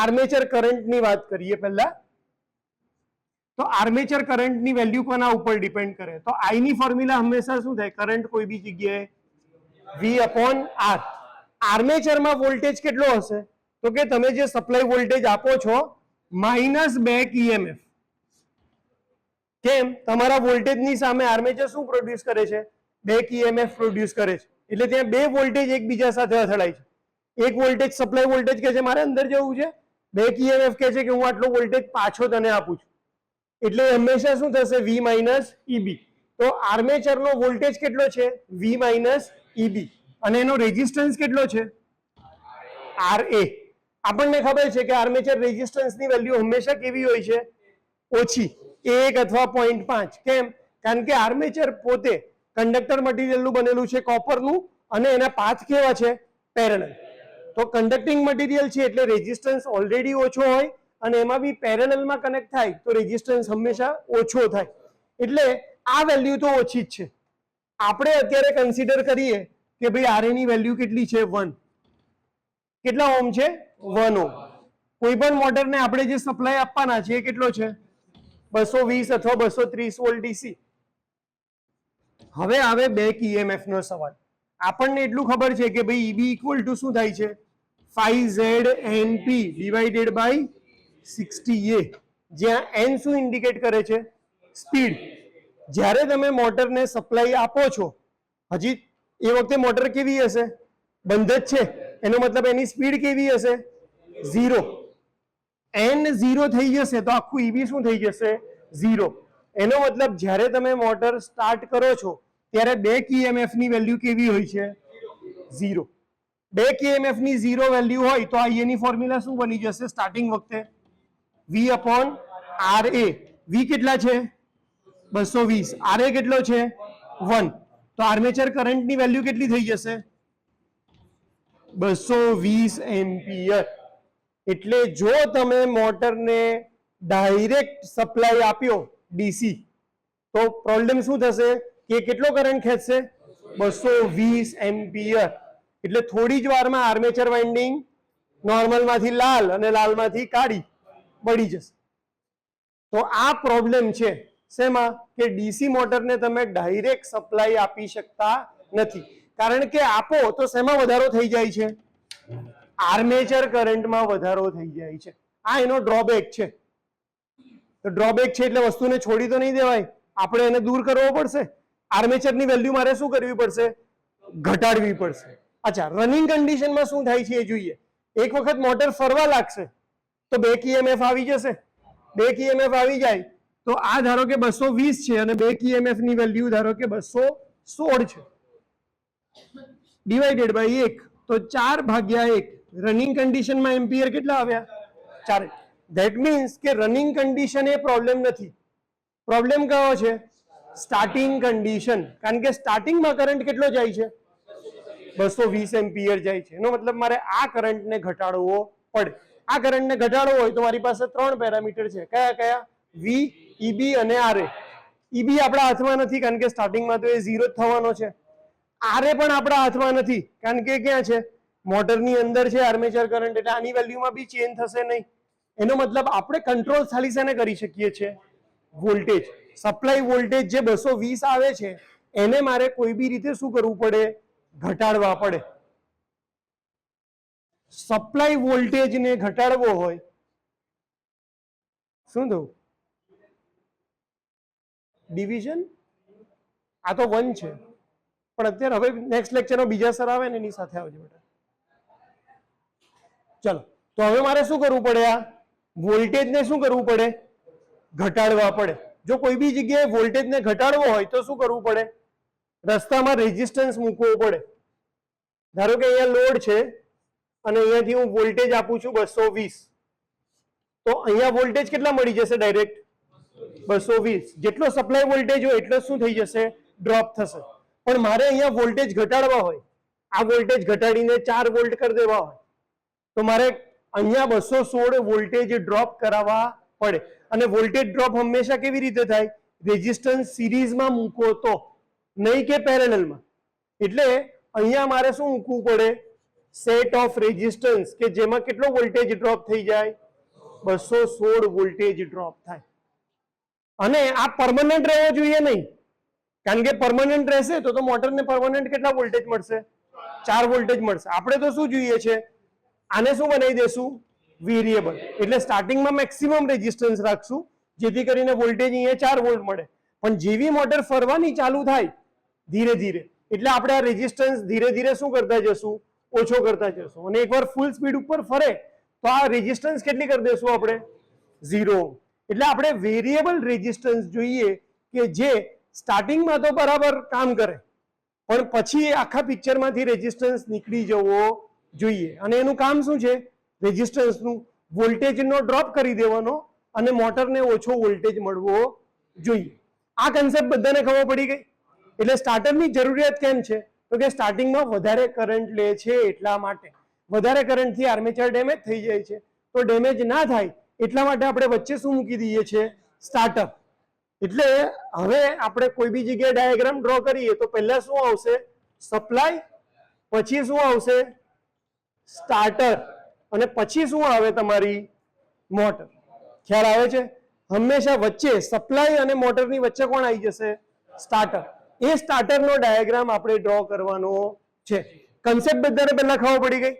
Armature કરંટની વાત કરીએ પહેલા. તો આર્મેચર કરંટની વેલ્યુ કોના ઉપર ડિપેન્ડ કરે? તો આઈ ની ફોર્મ્યુલા હંમેશા શું થાય? કરંટ કોઈ બી જગ્યાએ V/R. આર્મેચરમાં વોલ્ટેજ કેટલો હશે? તો કે તમે જે સપ્લાય વોલ્ટેજ આપો છો માઇનસ બેક EMF. કેમ? તમારા વોલ્ટેજની સામે આર્મેચર શું પ્રોડ્યુસ કરે છે? બેક EMF પ્રોડ્યુસ કરે છે. એટલે ત્યાં બે વોલ્ટેજ એકબીજા સાથે અથડાય છે. એક વોલ્ટેજ સપ્લાય વોલ્ટેજ કહે છે મારે અંદર જવું છે, બેક EMF કહે છે કે હું આટલો વોલ્ટેજ પાછો તને આપું છું. એટલે હંમેશા શું થશે? V - EB. તો આર્મેચરનો વોલ્ટેજ કેટલો છે? V - EB. અને એનો રેઝિસ્ટન્સ કેટલો છે? RA. આપણને ખબર છે કે આર્મેચર રેઝિસ્ટન્સની વેલ્યુ હંમેશા કેવી હોય છે? ઓછી, 1 અથવા 0.5. કેમ? કારણ કે આર્મેચર પોતે કંડક્ટર મટીરિયલનું બનેલું છે, કોપરનું, અને એના પાથ કેવા છે? પેરેલલ. તો કન્ડક્ટિંગ મટીરિયલ છે એટલે રેઝિસ્ટન્સ ઓલરેડી ઓછો હોય, અને એમાં બી પેરેલલમાં કનેક્ટ થાય તો રેઝિસ્ટન્સ હંમેશા ઓછો થાય. એટલે આ વેલ્યુ તો ઓછી જ છે. આપણે અત્યારે કન્સિડર કરીએ કે ભાઈ RA ની વેલ્યુ કેટલી છે? 1. કેટલા ઓહમ છે? 1 ઓહમ. કોઈ પણ મોટરને આપણે જે સપ્લાય આપવાના છે એ કેટલો છે? 220 અથવા 230 વોલ્ટ DC. હવે આવે બેક EMF નો સવાલ. આપણને એટલું ખબર છે કે ભાઈ EB ઇક્વલ ટુ શું થાય છે? 5ZNP divided by 60A. જ્યાં N શું ઇન્ડિકેટ કરે છે? સ્પીડ. જ્યારે તમે મોટરને સપ્લાય આપો છો, હજી એ વખતે મોટર કેવી હશે? બંધ જ છે. એનો મતલબ એની સ્પીડ કેવી હશે? 0. N 0 થઈ જશે તો આખું EB શું થઈ જશે? 0. એનો મતલબ જ્યારે તમે મોટર સ્ટાર્ટ કરો છો ત્યારે બેક EMF ની વેલ્યુ કેવી હોય છે? 0. બેક EMF ની 0 વેલ્યુ હોય તો આ એની ફોર્મ્યુલા શું બની જશે સ્ટાર્ટિંગ વખતે? V/RA. V કેટલા છે? 220. RA કેટલો છે? 1. તો આર્મેચર કરંટની વેલ્યુ કેટલી થઈ જશે? 220 એમ્પિયર. એટલે જો તમે મોટરને ડાયરેક્ટ સપ્લાય આપ્યો DC, તો પ્રોબ્લેમ શું થશે? કે કેટલો કરંટ ખેંચશે? 220 એમ્પિયર. એટલે થોડી જ વારમાં આર્મેચર વાઇન્ડિંગ નોર્મલમાંથી લાલ અને લાલમાંથી કાળી બળી જશે. તો આ પ્રોબ્લેમ છે શેમાં? કે DC મોટરને તમે ડાયરેક્ટ સપ્લાય આપી શકતા નથી. કારણ કે આપો તો શેમાં વધારો થઈ જાય છે? આર્મેચર કરંટમાં વધારો થઈ જાય છે. આ એનો ડ્રોબેક છે. તો ડ્રોબેક છે એટલે વસ્તુને છોડી તો નહીં દેવાય, આપણે એને દૂર કરવો પડશે. આર્મેચરની વેલ્યુ મારે શું કરવી પડશે? ઘટાડવી પડશે. અચ્છા, રનિંગ કન્ડિશનમાં શું થાય છે એ જોઈએ. એક વખત મોટર ફરવા લાગશે તો બેક EMF આવી જશે. બેક EMF આવી જાય તો આ ધારો કે 220 છે અને બેક EMF ની વેલ્યુ ધારો કે 216 છે, ડિવાઇડેડ બાય 1, તો 4/1. રનિંગ કન્ડિશનમાં એમ્પિયર કેટલા આવ્યા? 4. ધેટ મીન્સ કે રનિંગ કન્ડિશન એ પ્રોબ્લેમ નથી. પ્રોબ્લેમ કયો છે? Starting condition. કારણ કે સ્ટાર્ટિંગમાં કરંટ કેટલો જાય છે? 220 એમ્પિયર જાય છે. એનો મતલબ મારે આ કરંટને ઘટાડવો પડે. આ કરંટને ઘટાડવો હોય તો મારી પાસે 3 પેરામીટર છે. કયા કયા? V, EB અને RA. EB આપણા હાથમાં નથી કારણ કે સ્ટાર્ટિંગમાં તો એ 0 જ થવાનો છે. RA પણ આપણા હાથમાં નથી કારણ કે ક્યાં છે? મોટરની અંદર છે આર્મેચર કરંટ. એટલે આની વેલ્યુમાં બી ચેન્જ થશે નહીં. એનો મતલબ આપણે કંટ્રોલ ખાલી શેને કરી શકીએ છીએ? વોલ્ટેજ. સપ્લાય વોલ્ટેજ જે 220 આવે છે એને મારે કોઈ બી રીતે શું કરવું પડે? ઘટાડવા પડે. સપ્લાય વોલ્ટેજને ઘટાડવો હોય શું થયું? ડિવિઝન. આ તો 1 છે પણ અત્યારે હવે નેક્સ્ટ લેક્ચરમાં બીજા સર આવે ને એની સાથે આવજો બેટા. ચલો, તો હવે મારે શું કરવું પડે? આ વોલ્ટેજને શું કરવું પડે? ઘટાડવા પડે. જો કોઈ બી જગ્યાએ વોલ્ટેજને ઘટાડવો હોય તો શું કરવું પડે? રસ્તામાં રેઝિસ્ટન્સ મૂકવો પડે. ધારો કે અહીંયા લોડ છે અને અહીંયાથી હું વોલ્ટેજ આપું છું 220, તો અહીંયા વોલ્ટેજ કેટલા મળી જશે? ડાયરેક્ટ 220. જેટલો સપ્લાય વોલ્ટેજ હોય એટલો શું થઈ જશે? ડ્રોપ થશે. પણ મારે અહીંયા વોલ્ટેજ ઘટાડવા હોય, આ વોલ્ટેજ ઘટાડીને 4 વોલ્ટ કરી દેવા હોય તો મારે અહીંયા 216 વોલ્ટેજ ડ્રોપ કરાવવા પડે. અને વોલ્ટેજ ડ્રોપ હંમેશા કેવી રીતે થાય? રેઝિસ્ટન્સ સિરીઝમાં મૂકો તો, નહીં કે પેરેલલમાં. એટલે અહીંયા મારે શું મૂકવું પડે? સેટ ઓફ રેઝિસ્ટન્સ કે જેમાં કેટલો વોલ્ટેજ ડ્રોપ થઈ જાય, 216 વોલ્ટેજ ડ્રોપ થાય. અને આ પરમનન્ટ રહેવો જોઈએ નહીં, કારણ કે પરમનન્ટ રહેશે તો મોટરને પરમનન્ટ કેટલા વોલ્ટેજ મળશે, 4 વોલ્ટેજ મળશે. આપણે તો શું જોઈએ છે, આને શું બનાવી દેશું, વેરિયેબલ. એટલે સ્ટાર્ટિંગમાં મેક્સિમમ રેઝિસ્ટન્સ રાખશું જેથી કરીને વોલ્ટેજ અહીંયા 4 વોલ્ટ મળે. પણ જેવી મોટર ફરવાની ચાલુ થાય ધીરે ધીરે, એટલે આપણે આ રેઝિસ્ટન્સ ધીરે ધીરે શું કરતા જશું, ઓછો કરતા જશું. અને એકવાર ફૂલ સ્પીડ ઉપર ફરે તો આ રેઝિસ્ટન્સ કેટલી કરી દેશું આપણે, 0. એટલે આપણે વેરિયેબલ રેઝિસ્ટન્સ જોઈએ કે જે સ્ટાર્ટિંગમાં તો બરાબર કામ કરે પણ પછી આખા પિક્ચરમાંથી રેઝિસ્ટન્સ નીકળી જવો જોઈએ. અને એનું કામ શું છે, રેઝિસ્ટન્સનું વોલ્ટેજનો ડ્રોપ કરી દેવાનો અને મોટરને ઓછો વોલ્ટેજ મળવો જોઈએ. આ કન્સેપ્ટ બધાને ખબર પડી ગઈ. એટલે સ્ટાર્ટરની જરૂરિયાત કેમ છે, તો કે સ્ટાર્ટિંગમાં વધારે કરંટ લે છે એટલા માટે. વધારે કરંટથી આર્મેચર ડેમેજ થઈ જાય છે, તો ડેમેજ ના થાય એટલા માટે આપણે વચ્ચે શું મૂકી દઈએ છીએ, સ્ટાર્ટર. એટલે હવે આપણે કોઈ બી જગ્યાએ ડાયાગ્રામ ડ્રો કરીએ તો પહેલા શું આવશે, સપ્લાય, પછી શું આવશે, સ્ટાર્ટર, અને પછી શું આવે તમારી મોટર. ખ્યાલ આવે છે? હંમેશા વચ્ચે સપ્લાય અને મોટરની વચ્ચે કોણ આવી જશે, સ્ટાર્ટર. એ સ્ટાર્ટરનો ડાયાગ્રામ આપણે ડ્રો કરવાનો છે. કન્સેપ્ટ બધાને પહેલા ખબર પડી ગઈ.